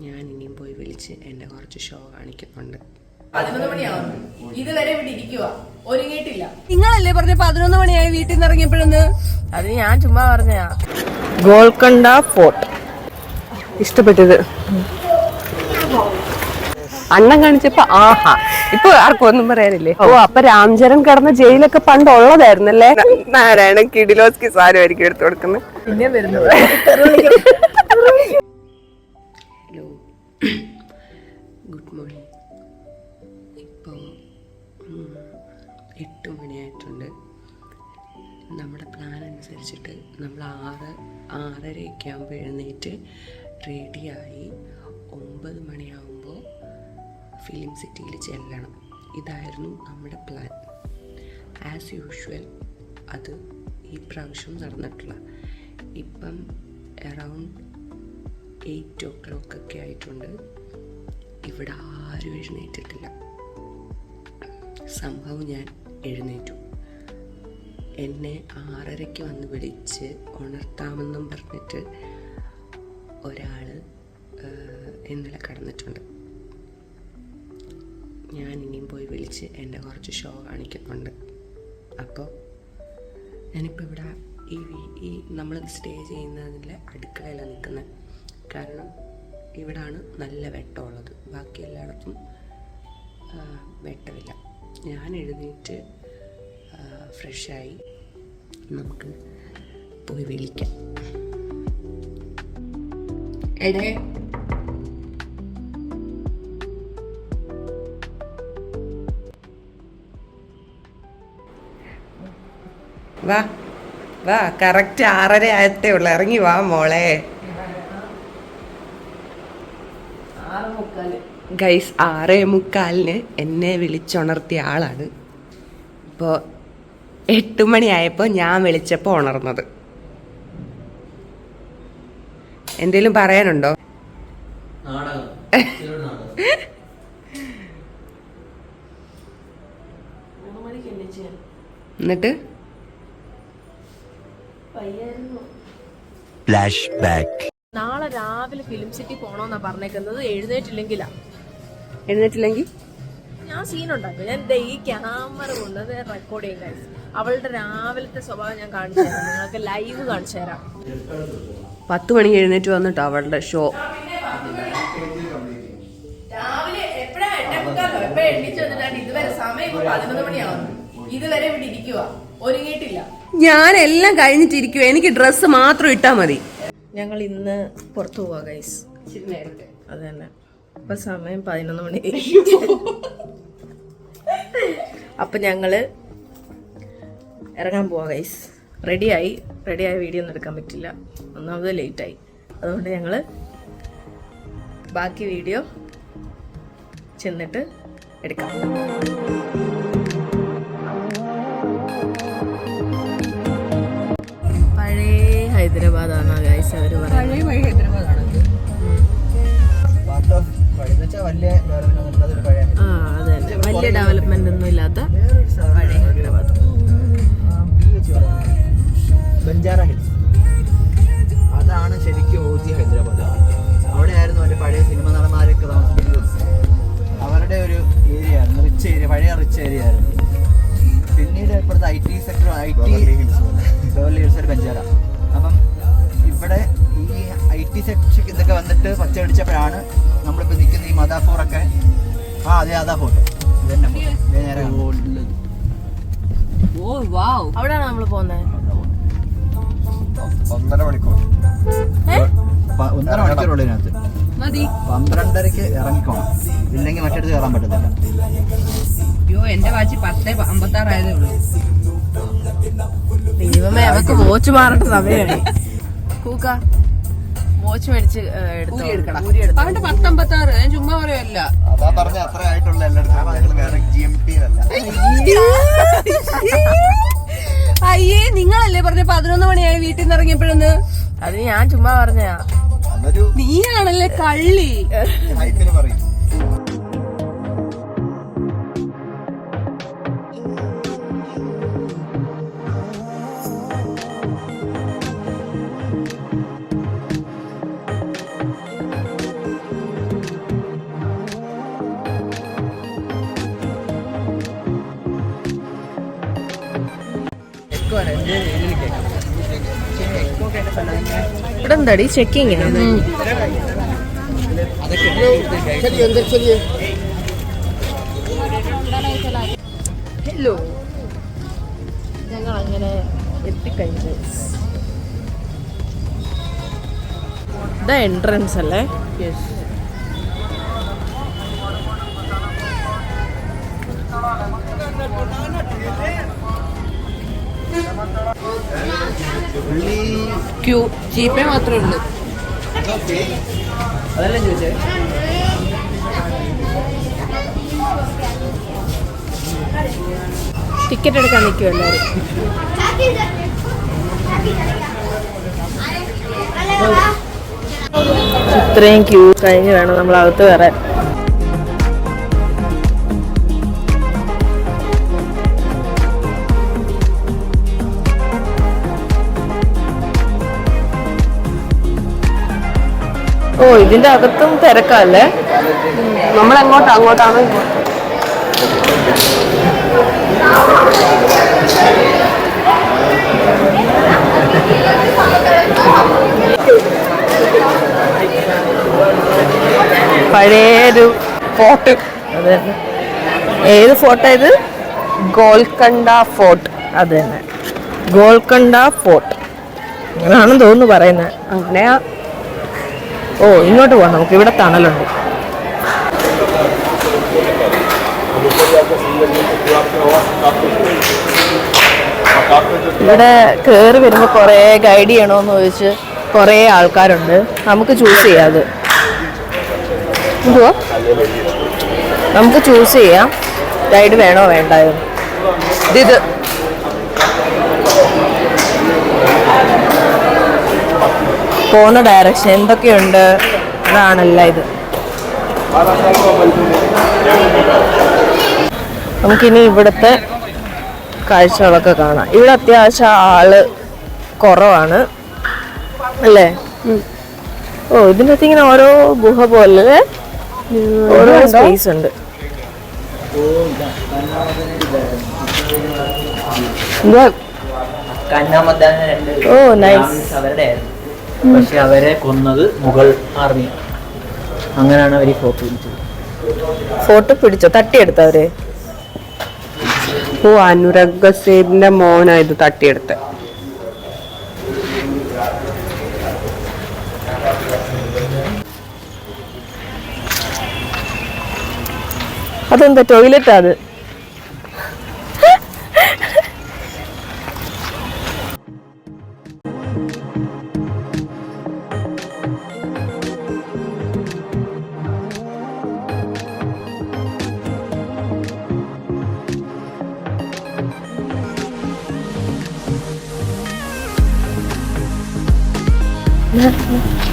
ഞാൻ ഇനിയും പോയി വിളിച്ച് എൻ്റെ കുറച്ച് ഷോ കാണിക്കുന്നുണ്ട്. 11 മണിയാവും. ഇതുവരെ ഇവിടെ ഇരിക്കുക, ഒരുങ്ങിയിട്ടില്ല. നിങ്ങളല്ലേ പറഞ്ഞ 11 മണിയായി വീട്ടിൽ നിന്ന് ഇറങ്ങിയപ്പോഴൊന്ന്? അത് ഞാൻ ചുമ്മാ പറഞ്ഞാ. ഗോൾക്കൊണ്ട ഫോർട്ട് ഇഷ്ടപ്പെട്ടത്. അണ്ണൻ കാണിച്ചപ്പോ ആഹാ, ഇപ്പൊ ആർക്കും ഒന്നും പറയാനില്ലേ. ഓ, അപ്പൊ രാംചരൺ കിടന്ന ജയിലൊക്കെ പണ്ട് ഉള്ളതായിരുന്നല്ലേ. നാരായണൻ കിഡിലോസ്കി സാധനമായിരിക്കും എടുത്തു കൊടുക്കുന്നത്. പിന്നെ വരുന്നത് ഹലോ, ഗുഡ് മോർണിംഗ്. ഇപ്പോൾ 8 മണിയായിട്ടുണ്ട്. നമ്മുടെ പ്ലാൻ അനുസരിച്ചിട്ട് നമ്മൾ 6:30 ആകുമ്പോൾ എഴുന്നേറ്റ് റെഡിയായി 9 മണിയാകുമ്പോൾ ഫിലിം സിറ്റിയിൽ ചെല്ലണം. ഇതായിരുന്നു നമ്മുടെ പ്ലാൻ. ആസ് യൂഷ്വൽ അത് ഈ പ്രാവശ്യം നടന്നിട്ടില്ല. ഇപ്പം അറൗണ്ട് 8 o'clock ഒക്കെ ആയിട്ടുണ്ട്. ഇവിടെ ആരും എഴുന്നേറ്റിട്ടില്ല. സംഭവം ഞാൻ എഴുന്നേറ്റു. എന്നെ 6:30 വന്ന് വിളിച്ച് ഉണർത്താമെന്നും പറഞ്ഞിട്ട് ഒരാൾ ഇന്നലെ കടന്നിട്ടുണ്ട്. ഞാൻ ഇനിയും പോയി വിളിച്ച് എൻ്റെ കുറച്ച് ഷോ കാണിക്കുന്നുണ്ട്. അപ്പോൾ ഞാനിപ്പോൾ ഇവിടെ ഈ നമ്മൾ സ്റ്റേ ചെയ്യുന്നതിൽ അടുക്കളയിലാണ് നിൽക്കുന്നത്. കാരണം ഇവിടാണ് നല്ല വെട്ടമുള്ളത്, ബാക്കി എല്ലായിടത്തും വെട്ടമില്ല. ഞാൻ എഴുന്നേറ്റ് ഫ്രഷായി നമുക്ക് പോയി വിളിക്കാം. എടേ, വാ വാ, കറക്റ്റ് 6:30 ആയത്തേ ഉള്ളു. ഇറങ്ങി വാ മോളെ. ഗൈസ്, 6:45 എന്നെ വിളിച്ചുണർത്തിയ ആളാണ്. ഇപ്പോൾ 8 മണിയായപ്പോൾ ഞാൻ വിളിച്ചപ്പോൾ ഉണർന്നത്. എന്തേലും പറയാനുണ്ടോ? എന്നിട്ട് ഫ്ലാഷ് ബാക്ക്. നാളെ രാവിലെ ഫിലിം സിറ്റി പോണോന്നാ പറഞ്ഞേക്കുന്നത്. എഴുന്നേറ്റില്ലെങ്കിൽ ഞാൻ സീനുണ്ടാക്കും. ഞാൻ ഈ ക്യാമറ കൊണ്ട് റെക്കോർഡ് ചെയ്യും ഗൈസ്. അവളുടെ രാവിലത്തെ സ്വഭാവം ഞാൻ കാണിച്ചു തരാം, നിങ്ങൾക്ക് ലൈവ് കാണിച്ചു തരാം. 10 മണിക്ക് എഴുന്നേറ്റ് വന്നിട്ടോ അവളുടെ ഷോ. രാവിലെ എപ്പോഴാണ് 8:45 എപ്പോഴാ എണ്ണിച്ചു വന്നിട്ടാണ് ഇതുവരെ സമയം 11 മണിയാവും. ഇതുവരെ ഇവിടെ ഇരിക്കുക, ഒരുങ്ങിയിട്ടില്ല. ഞാനെല്ലാം കഴിഞ്ഞിട്ടിരിക്കും, എനിക്ക് ഡ്രസ്സ് മാത്രം ഇട്ടാ മതി. ഞങ്ങൾ ഇന്ന് പുറത്തു പോവാ ഗൈസ്. അത് തന്നെ. ഇപ്പൊ സമയം 11 മണി. അപ്പൊ ഞങ്ങള് ഇറങ്ങാൻ പോവാ ഗൈസ്. റെഡിയായി വീഡിയോ ഒന്നും എടുക്കാൻ പറ്റില്ല, ഒന്നാമത് ലേറ്റായി. അതുകൊണ്ട് ഞങ്ങള് ബാക്കി വീഡിയോ ചെന്നിട്ട് എടുക്കാം. പഴയ ഹൈദരാബാദാണ് ഗൈസ് അവര് പറയുന്നത്. അതെ, വലിയ ഡെവലപ്മെന്റ് ഒന്നും ഇല്ലാത്ത പഴയ ഹൈദരാബാദ്. ബഞ്ചാര ഹിൽസ്, അതാണ് ശരിക്കും ഓജി ഹൈദരാബാദ്. അവിടെയായിരുന്നു അവരുടെ പഴയ സിനിമ നടന്മാരൊക്കെ താമസിക്കുന്നത്. അവരുടെ ഒരു ഏരിയ ആയിരുന്നു, റിച്ച് ഏരിയ, പഴയ റിച്ച് ഏരിയ ആയിരുന്നു. പിന്നീട് ഇപ്പോഴത്തെ IT സെക്ടർ, ബെവർലി ഹിൽസ് ഒരു ബഞ്ചാര. അപ്പം ഇവിടെ ഈ IT സെക്ഷൻ ഇതൊക്കെ വന്നിട്ട് പച്ചയടിച്ചപ്പോഴാണ് നമ്മളിപ്പോൾ നിൽക്കുന്ന ഈ മദാഫൂറൊക്കെ. അതെ, അതാ ഫോട്ടോ. ഇതന്നെ നേരെ അവിടെയാണ് നമ്മൾ പോകുന്നത്. 1.5 മണിക്കൂർ. 1.5 മണിക്കൂറുള്ള ഇതിനകത്ത് 12:30 ഇറങ്ങിക്കോണം, ഇല്ലെങ്കിൽ മറ്റടുത്ത് കയറാൻ പറ്റത്തില്ല. അയ്യോ, എന്റെ വാച്ച് 10:56 ആയതേ ഉള്ളൂ. ദൈവമേ, അവർക്ക് വാച്ച് മാറേണ്ട സമയമായി. കൂക്ക വാച്ച് മേടിച്ച് എടുക്കണം. 10:56. ഞാൻ ചുമ്മാ പറയുമല്ല. അതാ പറഞ്ഞ അത്ര ആയിട്ടുള്ള എല്ലായിടത്തും വേറെ GMT അല്ല. അയ്യേ, നിങ്ങളല്ലേ പറഞ്ഞ 11 മണിയായി വീട്ടിൽ നിന്ന് ഇറങ്ങിയപ്പോഴൊന്ന്? അത് ഞാൻ ചുമ്മാ പറഞ്ഞാ. നീയാണല്ലേ കള്ളി. പറയും. ഇവിടെ എന്താടി ചെക്കിങ്? ഹലോ, ഞങ്ങൾ അങ്ങനെ എത്തിക്കഴിഞ്ഞു. ഇതാ എൻട്രൻസ് അല്ലേ? ക്യൂ ജീപ്പേ മാത്രമേ ഉള്ളൂ. അതല്ലേ ചോദിച്ചേ. ടിക്കറ്റ് എടുക്കാൻ നിൽക്കും എല്ലാവരും. ഇത്രയും ക്യൂ കഴിഞ്ഞ് വേണം നമ്മൾ അകത്ത് കയറാൻ. ഓ, ഇതിന്റെ അകത്തും തിരക്കല്ലേ? നമ്മൾ അങ്ങോട്ടാണ് പഴയൊരു ഫോർട്ട്. അതെ, ഏത് ഫോർട്ടാ ഇത്? ഗോൽക്കണ്ട ഫോർട്ട്. അത് തന്നെ, ഗോൽക്കണ്ട ഫോർട്ട് അങ്ങനെയാണെന്ന് തോന്നുന്നു പറയുന്നത്. അങ്ങനെയാ. ഓ, ഇങ്ങോട്ട് പോകാം നമുക്ക്, ഇവിടെ തണലുണ്ട്. ഇവിടെ കയറി വരുമ്പോൾ കുറേ ഗൈഡ് ചെയ്യണമെന്ന് ചോദിച്ച് കുറേ ആൾക്കാരുണ്ട്. നമുക്ക് ചൂസ് ചെയ്യാം. അത് എന്തുവാ, നമുക്ക് ചൂസ് ചെയ്യാം ഗൈഡ് വേണോ വേണ്ടായോ. ഇത് പോകുന്ന ഡയറക്ഷൻ എന്തൊക്കെയുണ്ട് അതാണല്ല ഇത്. നമുക്കിനി ഇവിടുത്തെ കാഴ്ചകളൊക്കെ കാണാം. ഇവിടെ അത്യാവശ്യം ആള് കുറവാണ് അല്ലേ? ഓ, ഇതിനകത്ത് ഇങ്ങനെ ഓരോ ഗുഹ പോലെ ഓരോ സ്പേസ് ഉണ്ട്. ഓ, നൈസ്. അവരുടെ പക്ഷെ അവരെ കൊന്നത് മുഗൾ ആർമി. അങ്ങനെയാണ് അവർ ഫോട്ടോ പിടിച്ചത്. ഫോട്ടോ പിടിച്ചോ? തട്ടിയെടുത്തവര്? ഓ, അനുരഗ് സേബിന്റെ മോനാ ഇത് തട്ടിയെടുത്ത. അതെന്താ ടോയ്ലറ്റാ അത്?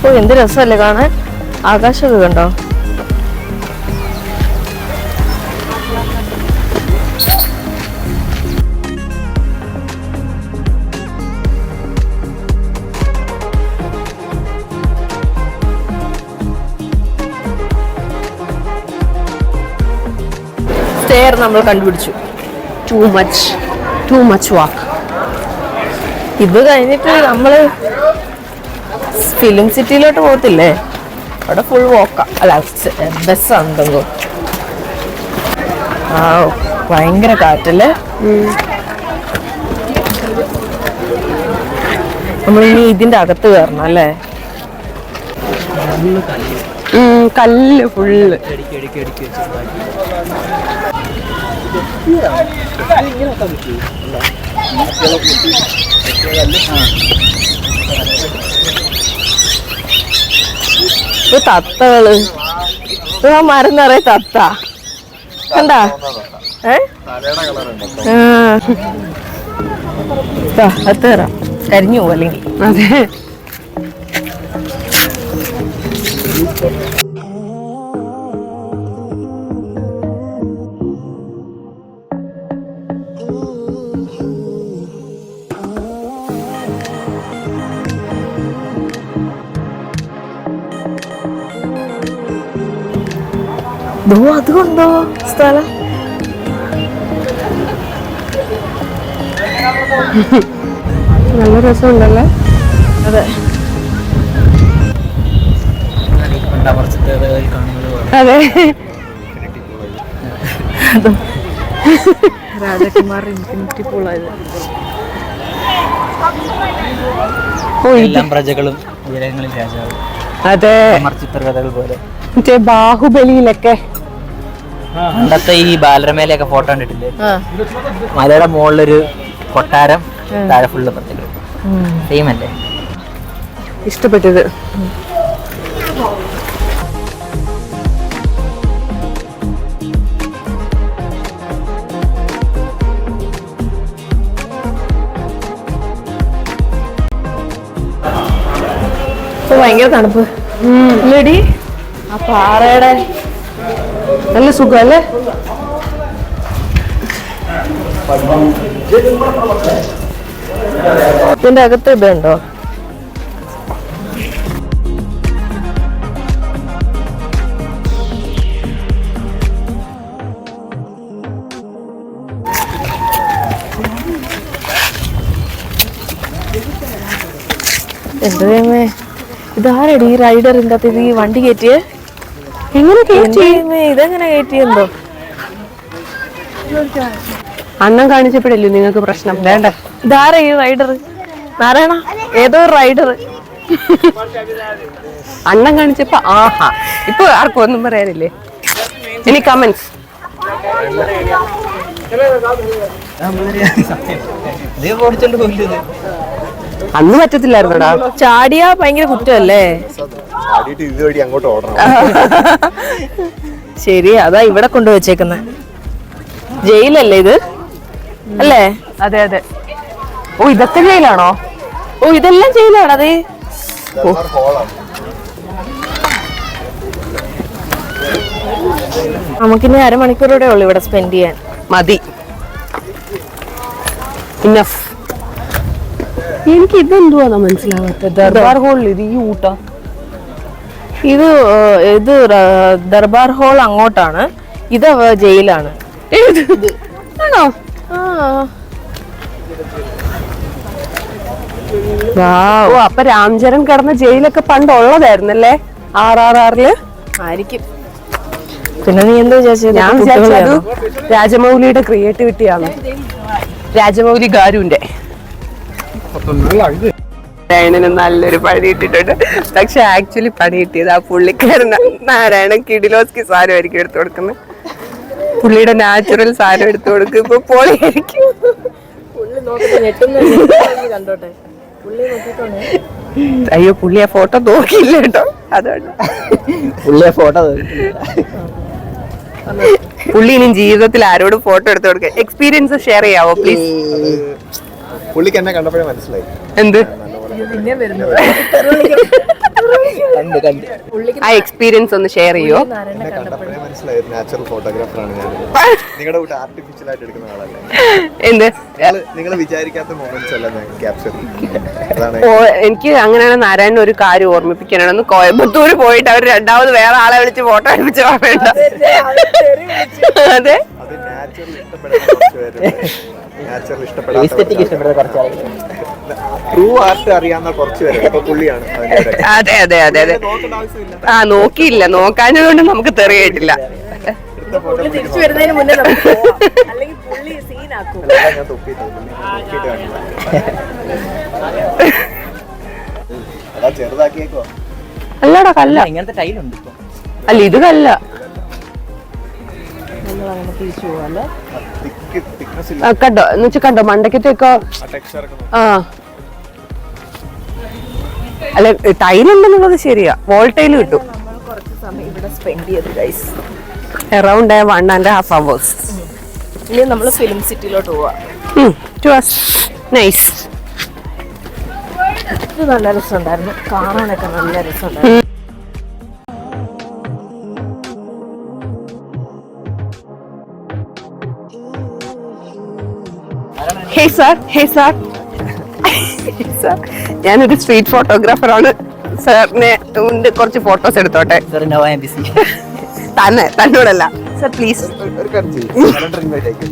ഓ, എന്ത് രസമല്ലേ കാണാൻ. ആകാശമൊക്കെ കണ്ടോ? സ്റ്റെയർ നമ്മൾ കണ്ടുപിടിച്ചു. ടു മച്ച് വാക്ക്. ഇത് കഴിഞ്ഞിട്ട് നമ്മള് ഫിലിം സിറ്റിയിലോട്ട് പോകത്തില്ലേ? അവിടെ ഫുൾ വോക്കാ. അല്ല, ബസ്സാണെന്തോ. ആ, ഭയങ്കര കാറ്റല്ലേ. നമ്മളിനി ഇതിന്റെ അകത്ത് കയറണം അല്ലേ? കല്ല് ഫുള്ള്. തത്തകള്, മരം നിറയെ തത്ത കണ്ടാ? അത്തേറ കരിഞ്ഞു പോകും അല്ലെങ്കിൽ. അതെ. അതുകൊണ്ടോ സ്ഥലം നല്ല രസമുണ്ടല്ലേ? അതെ അതെ രാജകുമാർ ഇൻഫിനിറ്റി പൂളായത്. എല്ലാം പ്രജകളും ഉയരങ്ങളിൽ രാജാവ്. അതെ, ചിത്രകഥകൾ പോലെ. മറ്റേ ബാഹുബലിയിലൊക്കെ പണ്ടത്തെ ഈ ബാലരമയിലൊക്കെ ഫോട്ടോ കണ്ടിട്ടില്ലേ? മലയുടെ മുകളിലൊരു കൊട്ടാരം, താഴെ ഫുള്ള് പ്രജകൾ. സെയിം അല്ലേ? ഇഷ്ടപ്പെട്ടത്. ഭയങ്കര തണുപ്പ് ഇല്ലടി. ആ പാറയുടെ നല്ല സുഖം അല്ലേ? ഇതിന്റെ അകത്ത് ഇതുണ്ടോ? എന്തേ ഇതാരടി ഈ റൈഡറിന്റെ അകത്ത് ഈ വണ്ടി കയറ്റിയേ? എങ്ങനെ കയറ്റി? ഇതെങ്ങനെ കയറ്റിയെന്തോ? അണ്ണം കാണിച്ചപ്പോഴല്ലേ നിങ്ങൾക്ക് പ്രശ്നം? വേണ്ട, ഇതാരാ ഈ റൈഡർ? നാരായണ, ഏതോ റൈഡർ. അണ്ണം കാണിച്ചപ്പോ ആഹാ. ഇപ്പൊ ആർക്കും ഒന്നും പറയാനില്ലേ? ഇനി കമന്റ്സ്. അന്ന് പറ്റത്തില്ലായിരുന്നോടാ. ചാടിയാ ഭയങ്കര കുറ്റമല്ലേ? ശരി, അതാ ഇവിടെ കൊണ്ടുവച്ചേക്കുന്ന ജയിലല്ലേ ഇത്? അല്ലേ? അതെ അതെ. ഓ, ഇതൊക്കെ ജയിലാണോ? ഓ, ഇതെല്ലാം ജയിലാണ്. അതെ, നമുക്കിനി അരമണിക്കൂറൂടെ ഉള്ളു ഇവിടെ സ്പെൻഡ് ചെയ്യാൻ. മതി, ഇനഫ്. എനിക്ക് ഇതെന്തുവാ മനസ്സിലാവാത്തത്? ദർബാർ ഹോളിൽ ഇത് ഈ ഊട്ടാ? ഇത് ദർബാർ ഹാൾ അങ്ങോട്ടാണ്, ഇത് ജയിലാണ്. ആണോ? ഓ, അപ്പൊ രാംചരൺ കിടന്ന ജയിലൊക്കെ പണ്ട് ഉള്ളതായിരുന്നല്ലേ? RRRല് ആയിരിക്കും. പിന്നെ നീ എന്താ വിചാരിച്ചത്? ഞാൻ വിചാരിച്ചത് രാജമൗലിയുടെ ക്രിയേറ്റിവിറ്റിയാണ്. രാജമൗലി ഗാരുവിന്റെ നല്ലൊരു പണി ഇട്ടിട്ടുണ്ട്. പക്ഷെ ആക്ച്വലി പണി കിട്ടിയത് ആ പുള്ളിക്കാരൻ നാരായണൻ കിഡിലോസ്കി സാധനം ആയിരിക്കും എടുത്തു കൊടുക്കുന്നത്. പുള്ളിയുടെ നാച്ചുറൽ സാധനം എടുത്തു കൊടുക്കും. ഇപ്പൊ പൊളിയായിരിക്കും. അയ്യോ, പുള്ളി ആ ഫോട്ടോ നോക്കിയില്ല കേട്ടോ. അതുകൊണ്ട് പുള്ളി ഇനി ജീവിതത്തിൽ ആരോടും ഫോട്ടോ എടുത്തു കൊടുക്കുക. എക്സ്പീരിയൻസ് ഷെയർ ചെയ്യാവോ പ്ലീസ്? പുള്ളിക്ക് എന്നെ കണ്ടപ്പോഴേ മനസ്സിലായി. എന്ത്? ആ എക്സ്പീരിയൻസ് ഒന്ന് ഷെയർ ചെയ്യോ? എന്നെ കണ്ടപ്പോഴേ മനസ്സിലായി നാച്ചുറൽ ഫോട്ടോഗ്രാഫറാണ് ഞാൻ. നിങ്ങളുടെ കൂട്ട് ആർട്ടിഫിഷ്യൽ ആയിട്ട് എടുക്കുന്ന ആളല്ലേ. എന്ത്? നിങ്ങൾ വിചാരിക്കാത്ത മൊമെന്റ്സ് എല്ലാം ഞാൻ ക്യാപ്ചർ ചെയ്യും. ഓ, എനിക്ക് അങ്ങനെയാണ്. നാരായണൻ ഒരു കാര്യം ഓർമ്മിപ്പിക്കാനാണ്. കോയമ്പത്തൂര് പോയിട്ട് അവർ രണ്ടാമത് വേറെ ആളെ വിളിച്ച് ഫോട്ടോ എടുപ്പിച്ച് പറയണ്ട. അതെ, അത് നാച്ചുറൽ ഇഷ്ടപ്പെടുന്ന കുറച്ച് പേരുണ്ട്. നാച്ചുറൽ ഇഷ്ടപ്പെടാത്ത ട്രൂ ആർട്ട് അറിയാവുന്ന കുറച്ച് പേര്. ഇപ്പൊ പുള്ളിയാണ് അതിന്റെ. അതെ അതെ അതെ അതെ. നോക്കേണ്ട ആവശ്യമില്ല. ആ, നോക്കിയില്ല. നോക്കാഞ്ഞതുകൊണ്ട് നമുക്ക് തെറിയായിട്ടില്ല. തിരിച്ചു വരുന്നതിന് മുന്നേ അല്ലെങ്കിൽ പുള്ളി സീനാക്കും. ഞാൻ തൊപ്പിയിട്ട് കാണില്ല. അതാ ചെറുതാക്കിയേക്കോ. അല്ലടാ, കല്ല. ഇങ്ങനത്തെ ടൈലുണ്ട് ഇപ്പൊ. അല്ല, ഇത് കല്ല. തിരിച്ചു പോവാല്ലേ? തിക്നെസ് ആ, കണ്ടോ എന്ന് വെച്ചാൽ കണ്ടോ മണ്ടക്കത്തൊക്കെ. ടെക്സ്ചർ ഒക്കെ ആ, അല്ല, ടൈലുണ്ടെന്നുള്ളത് ശരിയാ. വോൾ ടൈല് കിട്ടും. നമ്മൾ കുറച്ച് സമയം ഇവിടെ സ്പെൻഡ് ചെയ്തു ഗൈസ്. Around 1.5 hours. ഇനി നമ്മൾ ഫിലിം സിറ്റിയിലോട്ട് പോവാം. നൈസ്. ഇത് നല്ല രസമുണ്ടായിരുന്നു, കാണാനൊക്കെ നല്ല രസമുണ്ടായിരുന്നു. ഹേ സാർ, ഹേ സാർ, ഞാനൊരു സ്ട്രീറ്റ് ഫോട്ടോഗ്രാഫറാണ്. സാറിനെ കുറച്ച് ഫോട്ടോസ് എടുത്തോട്ടെ. തന്നോടല്ല സർ, പ്ലീസ്. ഒരു കാര്യം ചെയ്യും. കലണ്ടർ ഇൻവൈറ്റ് അയക്കും.